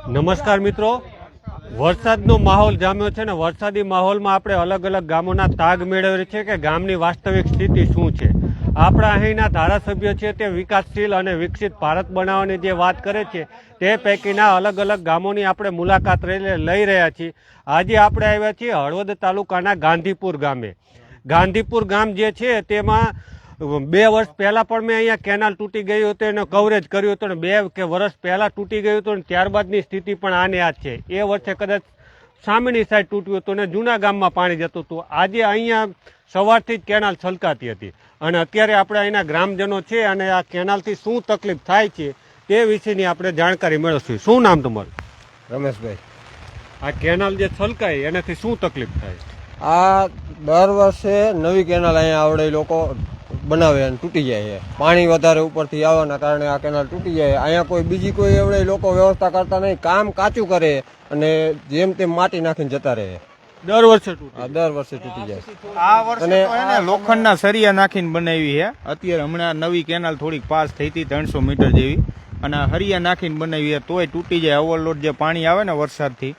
નમસ્કાર મિત્રો, વરસાદનો માહોલ જામ્યો છે ને વરસાદી માહોલમાં આપણે અલગ અલગ ગામોના તાગ મેળવીએ છીએ કે ગામની વાસ્તવિક સ્થિતિ શું છે. આપણા અહીંના ધારાસભ્ય છે તે વિકાસશીલ અને વિકસિત ભારત બનાવવાની જે વાત કરે છે તે પૈકીના અલગ અલગ ગામોની આપણે મુલાકાત લઈ રહ્યા છીએ. આજે આપણે આવ્યા છીએ હળવદ તાલુકાના ગાંધીપુર ગામે. ગાંધીપુર ગામ જે છે તેમાં 2 વર્ષ પહેલાં પણ મેં અહીંયા કેનાલ તૂટી ગયું હતું એનો કવરેજ કર્યું હતું અને 2 વર્ષ પહેલાં તૂટી ગયું હતું અને ત્યારબાદની સ્થિતિ પણ આને આ છે. એ વર્ષે કદાચ સામેની સાઈડ તૂટ્યું હતું અને જૂના ગામમાં પાણી જતું હતું. આજે અહીંયા સવારથી જ કેનાલ છલકાતી હતી અને અત્યારે આપણે અહીંના ગ્રામજનો છે અને આ કેનાલથી શું તકલીફ થાય છે તે વિશેની આપણે જાણકારી મેળવશું. શું નામ તમારું? રમેશભાઈ. આ કેનાલ જે છલકાય એનાથી શું તકલીફ થાય? આ દર વર્ષે નવી કેનાલ અહીંયા આવડે લોકો બનાવે અને તૂટી જાય છે. પાણી વધારે ઉપરથી આવવાના કારણે આ કેનાલ તૂટી જાય. અહીંયા કોઈ બીજી કોઈ એવડે લોકો વ્યવસ્થા કરતા નહીં, કામ કાચું કરે અને જેમ તેમ માટી નાખીને જતા રહે. દર વર્ષે તૂટી? દર વર્ષે તૂટી જાય. આ વર્ષે તો એને લોખંડના સરિયા નાખીને બનાવી છે. અત્યારે હમણાં નવી કેનાલ થોડીક પાસ થઈ હતી 300 મીટર જેવી, અને હરિયા નાખીને બનાવી છે તોય તૂટી જાય. ઓવરલોડ જે પાણી આવે ને વરસાદથી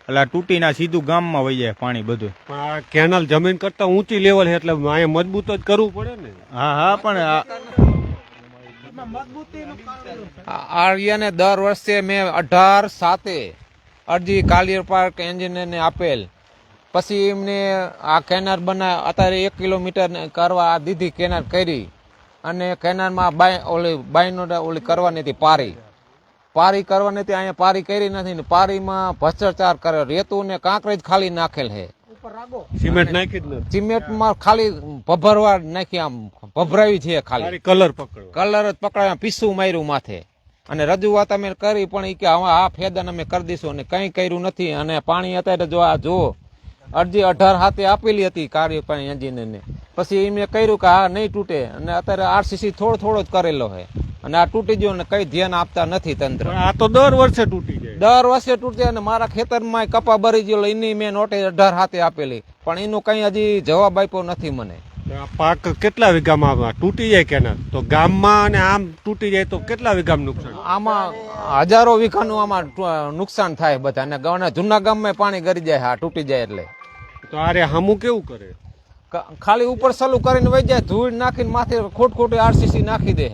એટલે તૂટીને સીધું ગામમાં વહી જાય પાણી બધું. પણ આ કેનાલ જમીન કરતા ઊંચી લેવલ છે એટલે અહીંયા મજબૂત જ કરવું પડે ને. હા પણ આર્યને દર વર્ષે મેં 18/7 અરજી કાલિયર પાર્ક એન્જિનિયરને આપેલ. પછી એમને આ કેનાલ બનાવ અત્યારે 1 કિલોમીટર કરવા દીધી, કેનાલ કરી અને કેનાલમાં બાઈ કરવાની હતી, પારી કરવાની હતી. અહીંયા પારી કરી નથી ને પારીમાં ભ્રષ્ટાચાર કરે, રેતું ને કાંકરેજ ખાલી નાખેલ છે. સિમેન્ટ નાખી જ નથી, સિમેન્ટમાં ખાલી ભભરવા નાખી, આમ ભભરાવી છે ખાલી, કલર પકડો, કલર જ પકડાય, પીસું માર્યું માથે. અને રજૂઆત અમે કરી પણ એ કે હવે આ ફેદાન અમે કરી દઈશું અને કંઈ કર્યું નથી. અને પાણી અત્યારે જો અરજી 18/7 આપેલી હતી કાર્યપાણી એન્જિનિયરને. પછી એમને કર્યું કે હા નહીં તૂટે, અને અત્યારે આરસીસી થોડો જ કરેલો છે અને આ તૂટી ગયો ને કઈ ધ્યાન આપતા નથી તંત્ર. આ તો દર વર્ષે તૂટી જાય, દર વર્ષે તૂટે. અને મારા ખેતરમાં કપા ભરી ગયો, એની મેં નોટિસ 18/7 આપેલી પણ એનું કઈ હજી જવાબ આપ્યો નથી મને. પાક કેટલા વીઘામાં તૂટી જાય કેનાલ? તો ગામમાં અને આમ તૂટી જાય તો કેટલા વીઘામાં નુકસાન? આમાં હજારો વીઘાનું આમાં નુકસાન થાય બધા. અને જૂના ગામમાં પાણી ગરી જાય હા તૂટી જાય એટલે. તો આરે હમું કેવું કરે? ખાલી ઉપર સલું કરીને વહી જાય, ધૂળ નાખીને માથે ખોટી આરસીસી નાખી દે.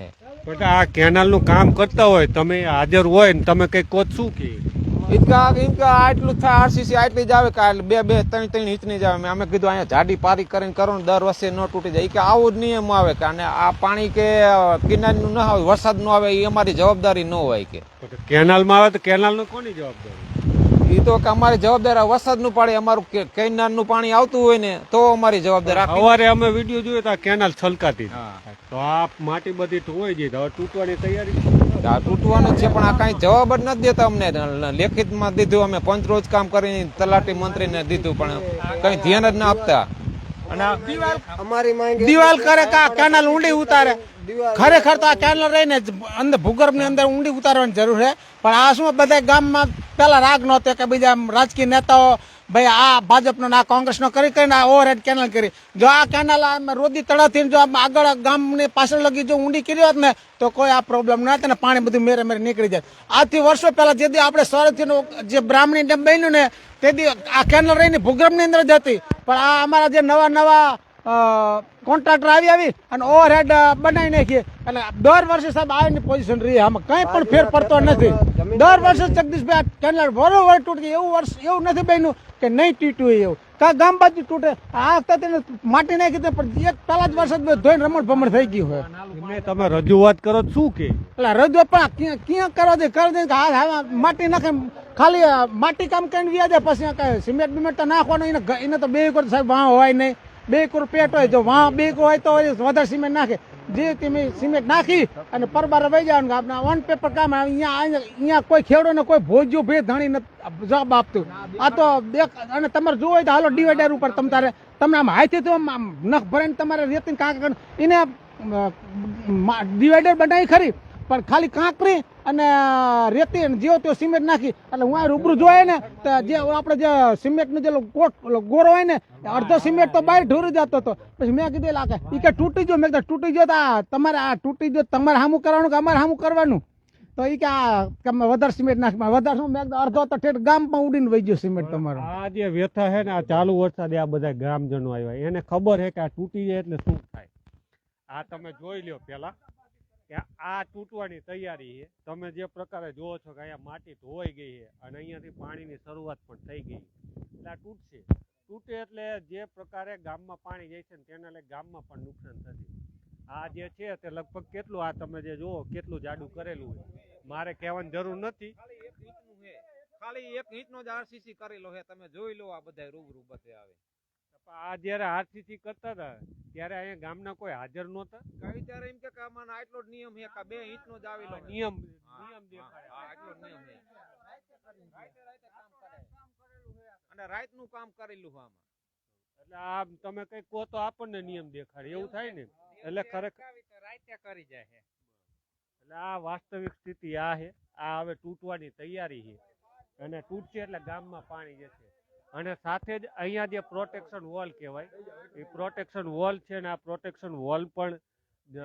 પણ આ કેનાલ નું કામ કરતા હોય, તમે હાજર હોય ને તમે કઈ કોત શું કે આટલું થાય, આરસીસી આટલી જ આવે કે 2-3 ઇંચની જ આવે. અમે કીધું અહીંયા જાડી પારી કરીને કરો ને દર વર્ષે ન તૂટી જાય. કે આવો જ નિયમ આવે કે અને આ પાણી કે કિનારીનું ના આવે, વરસાદ નો આવે એ અમારી જવાબદારી ન હોય. કે કેનાલમાં આવે તો કેનાલ નું કોની જવાબદારી? એ તો કે અમારી જવાબદારી વરસાદ નું પાણી, અમારું કેનાલ નું પાણી આવતું હોય ને તો અમારી જવાબદારી. સવારે અમે વિડીયો જોયો તો કેનાલ છલકાતી, તો આ માટી બધી હોય છે, હવે તૂટવાની તૈયારી તૂટવાનું છે. પણ આ કઈ જવાબ જ નથી દેતા અમને. લેખિતમાં દીધું, અમે પંચરોજ કામ કરીને તલાટી મંત્રીને દીધું પણ કઈ ધ્યાન જ ના આપતા. અને અમારી માંગ દિવાલ કરે કે આ કેનાલ ઊંડી ઉતારે. ખરેખર તો આ કેનાલ રહીને અંદર ભૂગર્ભની અંદર ઊંડી ઉતારવાની જરૂર છે. પણ આ શું બધા ગામમાં પેલા રાગ નહોતો કે બીજા રાજકીય નેતાઓ ભાઈ આ ભાજપનો ના કોંગ્રેસનો કરીને આ ઓવરહેડ કેનાલ કરી. જો આ કેનાલ રોદી તળાવથી જો આગળ ગામની પાછળ લગી જો ઊંડી કરી હોત ને તો કોઈ આ પ્રોબ્લેમ ના થાય ને પાણી બધું મેરે નીકળી જાય. આજથી વર્ષો પહેલા જેથી આપણે સ્વરથી જે બ્રાહ્મણી ડેમ બન્યું ને તેથી આ કેનાલ રહીને ભૂગર્ભની અંદર જ હતી. પણ આ અમારા જે નવા કોન્ટ્રાક્ટર આવી અને ઓવરહેડ બનાવી નાખીએ એટલે દર વર્ષે સાહેબ આવીની પોઝિશન રહી. આમાં કઈ પણ ફેર પડતો નથી. દર વર્ષે જગદીશભાઈ કેનાલ વરોવર તૂટી, એવું વર્ષ એવું નથી બન્યું કે નહીં તૂટ્યું એવું. કા ગામ બાજુ તૂટે. આ વખતે માટી નાખી દે પણ એક પહેલા જ વર્ષ ધોઈને રમણ ભમણ થઈ ગયું હોય. તમે રજૂઆત કરો શું કે એટલે રજૂઆત પણ ક્યાં કરવા દે કરી દે હા માટી નાખે, ખાલી માટી કામ કરીને વ્યાજે. પછી સિમેન્ટ બિમેન્ટ તો નાખવાનું એને તો 2 એકર સાહેબ વાં હોય નહીં, 2 એકર પેટ હોય. જો વાં 2 એકર હોય તો વધારે સિમેન્ટ નાખે. જે તમે સિમેન્ટ નાખી અને પરબાર વહી જવાનું આપણા ઓન પેપર કામ. અહીંયા કોઈ ખેડૂતને કોઈ ભોજ્યું ભેદ ધણી જવાબ આપતું. આ તો અને તમારે જોવું હોય તો હાલો ડિવાઈડર ઉપર તમને આમ હાથે તો નખ ભરાઈને તમારે રેતી કાંક એને ડિવાઈડર બનાવી ખરી પણ ખાલી કાંકરી અને રેતી જેવો તેવો સિમેન્ટ નાખી એટલે હું આ રૂબરૂ જોવાય ને તો જે આપણે જે સિમેન્ટનો જે ગોરો હોય ને અડધો સિમેન્ટ તો બહાર ઢોરી જતો હતો. પછી મેં કીધું લાગે એ કે તૂટી ગયો. મેં કીધું તૂટી ગયો તો તમારે આ તૂટી ગયો તમારે સામું કરવાનું કે અમારે સામું કરવાનું? તો એ કે વધારે સિમેન્ટ નાખમાં વધારે શું મેં કીધું અડધો તો ઠેઠ ગામમાં ઉડીને વહી ગયો સિમેન્ટ તમારો. આ જે વ્યથા છે ને આ ચાલુ વરસાદે આ બધા ગ્રામજનો આવ્યા એને ખબર છે કે આ તૂટી જાય એટલે શું થાય. આ તમે જોઈ લ્યો પેલા કે આ તૂટવાની તૈયારી છે. તમે જે પ્રકારે જોવો છો કે અહીંયા માટી ધોવાઈ ગઈ છે અને અહીંયાથી પાણીની શરૂઆત પણ થઈ ગઈ એટલે આ તૂટશે. તૂટે એટલે જે પ્રકારે ગામમાં પાણી જાય છે ને તેના લઈ ગામમાં પણ નુકસાન થશે. આ જે છે તે લગભગ કેટલું આ તમે જે જુઓ કેટલું જાડું કરેલું હોય મારે કહેવાની જરૂર નથી. ખાલી 1 ઇંચનો જ આરસીસી કરેલો છે. તમે જોઈ લો આ બધા રૂબરૂ બધે આવે. આ જયારે આરસીસી કરતા હતા ત્યારે અહીંયા ગામના કોઈ હાજર નહોતા. કઈ ત્યારે એમ કે આમાં આટલો જ નિયમ છે કે 2 ઇંચનો જ આવેલો છે. નિયમ હા, આટલો જ નિયમ છે. અને રાતનું કામ કરેલું છે આમાં. એટલે આ તમે કઈ કહો તો આપણને નિયમ દેખાડે એવું થાય ને. એટલે ખરેખર રાતે કરી જાય છે. એટલે આ વાસ્તવિક સ્થિતિ આ છે. આ હવે તૂટવાની તૈયારી છે અને તૂટશે એટલે ગામમાં પાણી જશે. અને સાથે જ અહીંયા જે પ્રોટેક્શન વોલ કહેવાય એ પ્રોટેક્શન વોલ છે ને આ પ્રોટેક્શન વોલ પણ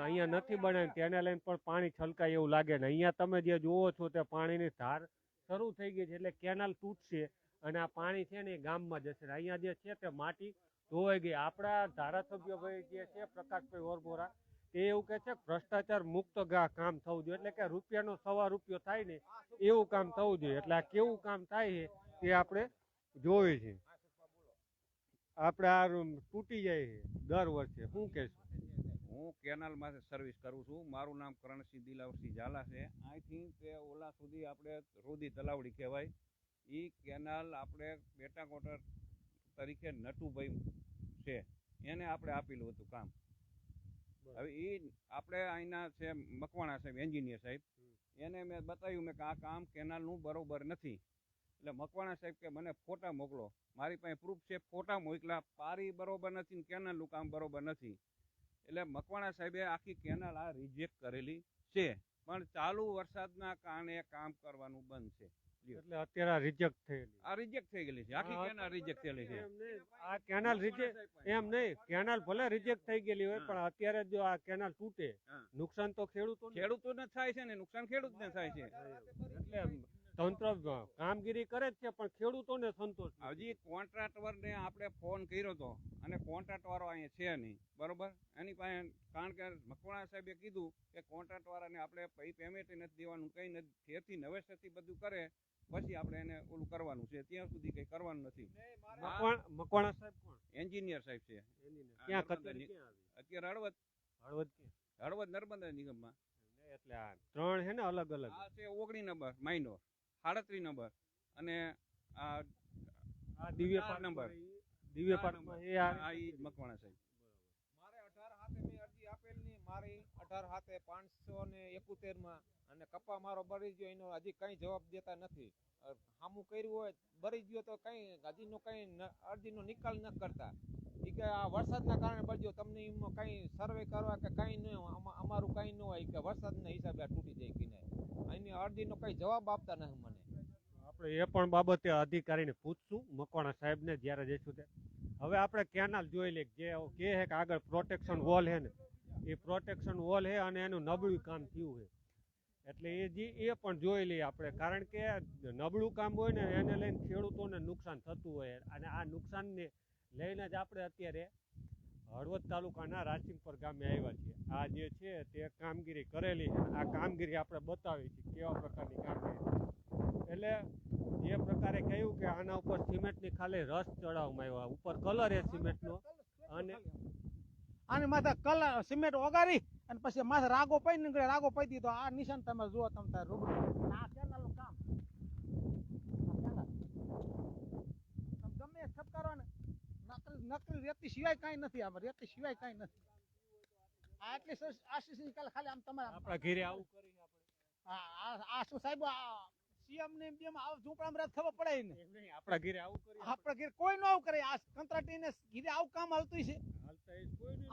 અહીંયા નથી બનાવી તેને લઈને પણ પાણી છલકાય એવું લાગે ને. અહીંયા તમે જે જુઓ છો તે પાણીની ધાર શરૂ થઈ ગઈ છે એટલે કેનાલ તૂટશે અને આ પાણી છે ને એ ગામમાં જશે. અહીંયા જે છે તે માટી ધોવાઈ ગઈ. આપણા ધારાસભ્ય ભાઈ જે છે પ્રકાશભાઈ ઓરબોરા તે એવું કહે છે કે ભ્રષ્ટાચાર મુક્ત કામ થવું જોઈએ એટલે કે રૂપિયાનો ₹1.25 થાય ને એવું કામ થવું જોઈએ. એટલે આ કેવું કામ થાય છે તે આપણે જોયું છે. આપણે આ તૂટી જાય છે દર વર્ષે. શું કહેશું? હું કેનાલમાં સર્વિસ કરું છું. મારું નામ કરણસિંહ દિલાવરસિંહ ઝાલા છે. અહીંથી તે ઓલા સુધી આપણે રોદી તલાવડી કહેવાય. એ કેનાલ આપણે બેટા કોટર તરીકે નટુભાઈ છે એને આપણે આપેલું હતું કામ. હવે એ આપણે અહીંના છે મકવાણા સાહેબ એન્જિનિયર સાહેબ એને મેં બતાવ્યું મેં કે આ કામ કેનાલનું બરોબર નથી. એટલે મકવાણા સાહેબ કે મને ફોટા મોકલો. મારી પાસે પ્રૂફ છે. ફોટા મોકલા. પારી બરોબર નથી ને કેનાલનું કામ બરોબર નથી. એટલે મકવાણા સાહેબે આખી કેનાલ આ રિજેક્ટ કરેલી છે પણ ચાલુ વરસાદના કારણે કામ કરવાનું બંધ છે. એટલે અત્યારે રિજેક્ટ થયેલી આ રિજેક્ટ થઈ ગયેલી છે. આખી કેનાલ રિજેક્ટ થયેલી છે. આ કેનાલ રિજેક્ટ એમ નહીં. કેનાલ ભલે રિજેક્ટ થઈ ગયેલી હોય પણ અત્યારે જો આ કેનાલ તૂટે નુકસાન તો ખેડૂતોને થાય છે ને નુકસાન ખેડૂતને થાય છે. એટલે તંત્ર કામગીરી કરે જ છે પણ ખેડૂતોને સંતોષ. હજી કોન્ટ્રાક્ટરને આપણે ફોન કર્યો હતો અને કોન્ટ્રાક્ટ વાળો અહીંયા છે નહીં બરોબર. એની પાસે કારણ કે મકવાણા સાહેબે કીધું કે કોન્ટ્રાક્ટ વાળાને આપણે પેમેન્ટ નથી દેવાનું કંઈ નથી. ફેરથી નવેસરથી બધું કરે પછી આપણે એને ઓલું કરવાનું છે. ત્યાં સુધી કંઈ કરવાનું નથી. મકવાણા સાહેબ કોણ? એન્જિનિયર સાહેબ છે. ક્યાં કચેરી ક્યાં આવી? અત્યારે હળવદ નર્મદા નિગમમાં. એટલે આ 3 છે ને અલગ અલગ. આ છે 19 નંબર માઇનોર, 37 નંબર અને આ દિવ્ય નંબર દિવ્ય પાર્કમાં એ આ ઈ મકવાણા સાહેબ. મારે 18 હાથે મેં અરજી આપેલી. મારી 18 હાથે 571 માં અને કપા મારો બળી ગયો. એનો હજી કઈ જવાબ દેતા નથી. સામું કર્યું હોય બળી ગયો તો કઈ હજીનો કઈ અરજીનો નિકાલ ન કરતા. એ કે આ વરસાદના કારણે બળ્યો. તમને એમાં કઈ સર્વે કરવા કે કઈ ન અમારું કઈ ન હોય કે વરસાદના હિસાબે આ તૂટી જાય કે નહીં. એની અરજીનો કઈ જવાબ આપતા નથી મને. આપણે એ પણ બાબતે અધિકારીને પૂછશું મકવાણા સાહેબને જ્યારે જઈશું તે. હવે આપણે કેનાલ જોઈ લઈએ જે કહે છે કે આગળ પ્રોટેક્શન વોલ છે ને એ પ્રોટેક્શન વોલ છે અને એનું નબળું કામ થયું છે. એટલે એ પણ જોઈ લઈએ આપણે કારણ કે નબળું કામ હોય ને એને લઈને ખેડૂતોને નુકસાન થતું હોય અને આ નુકસાનને લઈને જ આપણે અત્યારે હળવદ તાલુકાના રાસિંગપર ગામે આવ્યા છીએ. આ જે છે તે કામગીરી કરેલી છે. આ કામગીરી આપણે બતાવી છે કેવા પ્રકારની કામગીરી. એટલે જે પ્રકારે કહ્યું કે આના ઉપર સિમેન્ટની ખાલી રસ ચડાવવામાં આવ્યા ઉપર કલર એ સિમેન્ટનો અને આની માથે કલર સિમેન્ટ ઓગાળી અને પછી માથે રાગો પડી નીકળે. રાગો પડી દીધો. આ નિશાન તમે જુઓ તમે તાર રૂબરૂ. આ કેનાલનું કામ ગમે ઠપકારો ને નકલી રેતી સિવાય કઈ નથી. આમાં રેતી સિવાય કઈ નથી. આ એટલી આશીષ ખાલી આમ તમારે આપણા ઘેરે આવું કરી આપણે આ શું સાહેબ સીએમ ને જેમ ઝૂંપડામાં ખબર પડે ને આપણા ઘેરે આવું કરી આપણા ઘેર કોઈ ન આવું કરે. આ કંત્રાટીને ઘીરે આવું કામ હાલતું છે.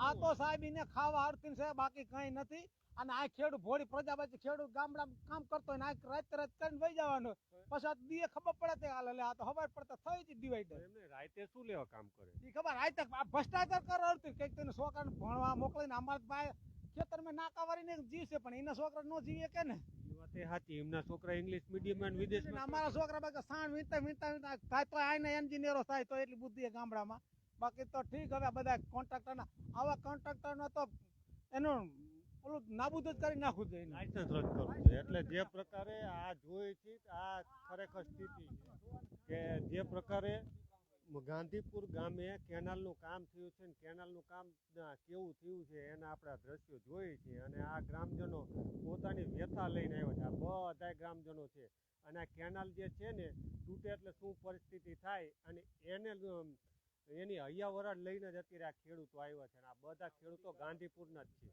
આ તો સાહેબ એને ખાવા હારતી છે બાકી કઈ નથી. અને આ ખેડૂત ભોળી પ્રજાપતિ ખેડૂત ગામડામાં કામ કરતો હોય ને રાત કરીને વહી જવાનું. પછી દીએ ખબર પડે તે હાલ આ તો ખબર પડતા થઈ જ ડિવાઈડર. એમને રાતે શું લેવા કામ કરે એ ખબર રાત ભ્રષ્ટાચાર કરતું કઈક તેને છોકરાને ભણવા મોકલીને અમારા પાસે ખેતરમાં નાકા વાળીને જીવશે પણ એના છોકરા નો જીવે કે ને. એ વાત વાત એ સાચી. એમના છોકરા ઇંગ્લિશ મીડિયમ અને વિદેશમાં અમારા છોકરા બાકી સાણ વીંતા થાય તો આને એન્જિનિયરો થાય તો એટલી બુદ્ધિ ગામડામાં. બાકી તો ઠીક હવે બધા કોન્ટ્રાક્ટરના આવા કોન્ટ્રાક્ટરનો તો એનું ઓલું નાબૂદ જ કરી નાખવું જોઈએ. લાયસન્સ રદ કરવું છે. એટલે જે પ્રકારે આ જોઈ છે આ ખરેખર સ્થિતિ છે કે જે પ્રકારે ગાંધીપુર ગામે કેનાલનું કામ થયું છે ને કેનાલનું કામ કેવું થયું છે એના આપણે દ્રશ્યો જોઈએ છીએ. અને આ ગ્રામજનો પોતાની વ્યથા લઈને આવ્યા છે. આ બધા ગ્રામજનો છે અને આ કેનાલ જે છે ને તૂટે એટલે શું પરિસ્થિતિ થાય અને એની હૈયાવરાળ લઈને જ અત્યારે આ ખેડૂતો આવ્યા છે. અને આ બધા ખેડૂતો ગાંધીપુરના જ છે.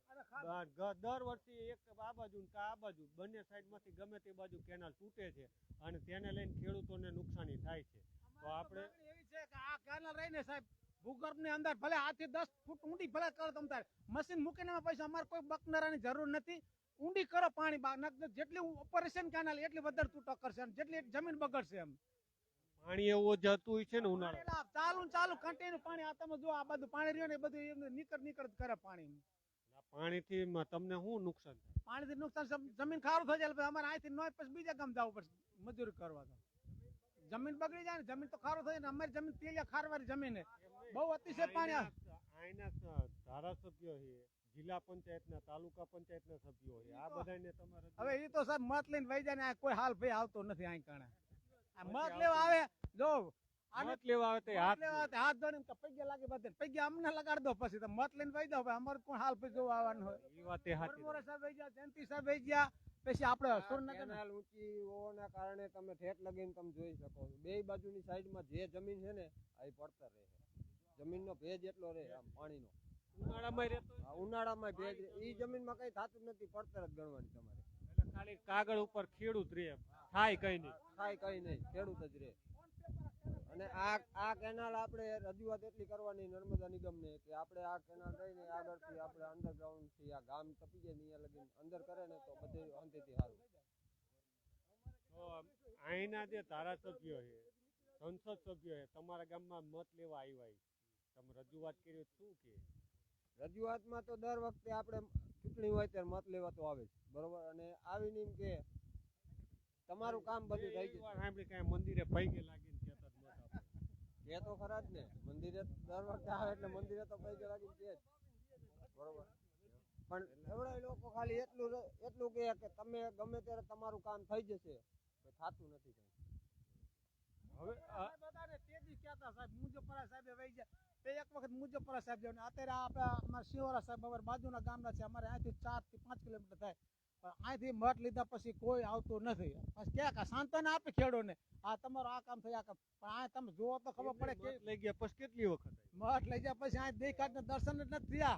દર વર્ષે એક આ બાજુ ને આ બાજુ બંને સાઈડમાંથી ગમે તે બાજુ કેનાલ તૂટે છે અને તેને લઈને ખેડૂતોને નુકસાની થાય છે. તો આપણે એવી છે કે આ કેનાલ રહીને સાહેબ ભૂગર્ભની અંદર ભલે 8 થી 10 ફૂટ ઊંડી ભલે કરો તમ તારે મશીન મૂકીને એમાં પૈસા અમારે કોઈ બકનરાની જરૂર નથી. ઊંડી કરો પાણી જેટલી ઓપરેશન કેનાલ એટલી વધારે તૂટો કરશે અને જેટલી જમીન બગડશે એમ. પાણી એવું જતું હોય છે ને ઉનાળા ચાલુ કન્ટિન્યુ પાણી આ તમે જો આ બધું પાણી રહ્યું ને એ બધું નીકળ કરે પાણી. પાણીથી તમને શું નુકસાન થાય? પાણીથી નુકસાન જમીન ખારું થઈ જાય અમારે અહીંથી નો પછી બીજા ગામ જવું પડશે મજૂરી કરવા. તો જમીન બગડી જાય ને જમીન તો ખારું થઈ જાય ને અમારી જમીન તેલિયા ખારવાળી જમીન બહુ અતિશય પાણી. અહીંના ધારાસભ્યો છે, જિલ્લા પંચાયતના, તાલુકા પંચાયતના સભ્યો છે, આ બધાને તમારે હવે એ તો સાહેબ મત લઈને વહી જાય ને કોઈ હાલ ભાઈ આવતો નથી અહીં કારણે. મત લેવા આવે જો મત લેવા આવે તો હાથ ધોઈને પૈયા લાગે બધે પૈયા અમને લગાડી દો પછી તો મત લઈને વહી દો. અમારે કોણ હાલ ભાઈ જોવા આવવાનું હોય. એ વાત એ સાચી. મોરા સાહેબ વહી ગયા, જયંતિ સાહેબ વહી ગયા, પછી આપણે સુરનગર કેનાલ ઊંચી હોવાના કારણે તમે ઠેઠ લગીને તમે જોઈ શકો છો. બે બાજુની સાઈડમાં જે જમીન છે ને આ પડતર રહે. જમીનનો ભેજ એટલો રહે આમ પાણીનો. ઉનાળામાં રહેતો હોય. ઉનાળામાં ભેજ એ જમીનમાં કઈ થતું નથી, પડતર જ ગણવાની તમારે. એટલે ખાલી કાગળ ઉપર ખેડૂત રહે, થાય કઈ નહીં. થાય કઈ નહીં, ખેડૂત જ રહે. અને આ કેનાલ આપણે રજૂઆત એટલી કરવાની નર્મદા નિગમને કે આપણે આ કેનાલ રહીને આગળથી આપણે અંડરગ્રાઉન્ડ થી આ ગામ તપી જાય ત્યાં લગીને અંદર કરે ને તો બધે શાંતિથી સારું. તો અહીંના જે ધારાસભ્યો છે, સંસદ સભ્યો છે, તમારા ગામમાં મત લેવા આવ્યા છે, તમે રજૂઆત કરી શું કે? રજૂઆતમાં તો દર વખતે આપણે ચૂંટણી હોય ત્યારે મત લેવા તો આવે છે, બરોબર. અને આવીને એમ કે તમારું કામ બધું થઈ ગયું. સાંભળી કઈ મંદિરે પૈકે લાગીને કહેતા જ મત આપો. કે તો ખરા જ ને, મંદિરે દર વખતે આવે એટલે મંદિરે તો પૈકે લાગીને કે જ, બરોબર. પણ એવડા લોકો ખાલી એટલું કે તમે ગમે ત્યારે તમારું કામ થઈ જશે, થતું નથી કઈ. હવે બધાને તેદી કહેતા સાહેબ મુજપરા સાહેબે વહી જાય તે એક વખત મુજપરા સાહેબ જવાનું. અત્યારે આપણે અમારા શિવરા સાહેબ અમારા બાજુના ગામના છે, અમારે અહીંથી 4 થી 5 કિલોમીટર થાય. પણ અહીંથી મત લીધા પછી કોઈ આવતું નથી. પછી ક્યાં સાંત્વના આપે ખેડૂતોને આ તમારું આ કામ થયા. પણ આ તમે જુઓ તો ખબર પડે કે લઈ ગયા પછી કેટલી વખત મઠ લઈ જાય પછી અહીં દેખાડને દર્શન જ નથી થયા.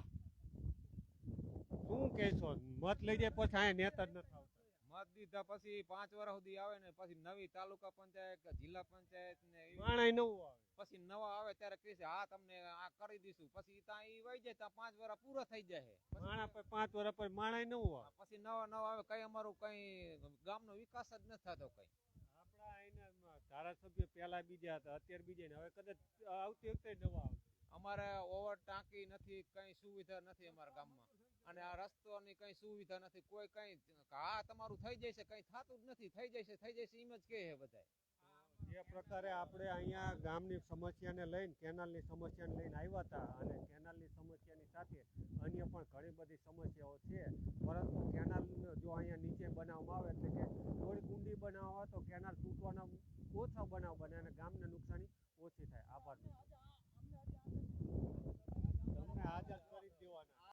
શું કહેશો? મત લઈ જાય પછી અહીંયા નેતા જ નથી આવતા. મત દીધા પછી 5 વર્ષ સુધી આવે ને પછી નવી તાલુકા પંચાયત કે જિલ્લા પંચાયત ને પાણી નવું આવે પછી નવા આવે ત્યારે કહે છે હા તમને આ કરી દઈશું. પછી ત્યાં ઈ વહી જાય ત્યાં 5 વર્ષ પૂરા થઈ જાય. માણા પર 5 વર્ષ પછી માણા નવું આવે. પછી નવા આવે કઈ અમારું કઈ ગામનો વિકાસ જ નથી થતો કઈ. આપણા અહીંના ધારાસભ્ય પેલા બીજા હતા, અત્યારે બીજા ને, હવે કદાચ આવતી વખતે નવા આવશે. અમારે ઓવર ટાંકી નથી, કઈ સુવિધા નથી અમારા ગામમાં. અને આ રસ્તોની કઈ સુવિધા નથી. કોઈ કઈ હા તમારું થઈ જશે, કઈ થતું જ નથી. થઈ જશે એમ જ કહે છે બધા. જે પ્રકારે આપણે અહીંયા ગામની સમસ્યાને લઈને, કેનાલની સમસ્યાને લઈને આવ્યા હતા, અને કેનાલની સમસ્યાની સાથે અન્ય પણ ઘણી બધી સમસ્યાઓ છે. પરંતુ કેનાલ જો અહીંયા નીચે બનાવવામાં આવે એટલે કે થોડીક ઊંડી બનાવવામાં આવે તો કેનાલ તૂટવાના ઓછા બનાવ બને અને ગામને નુકસાની ઓછી થાય. આભાર.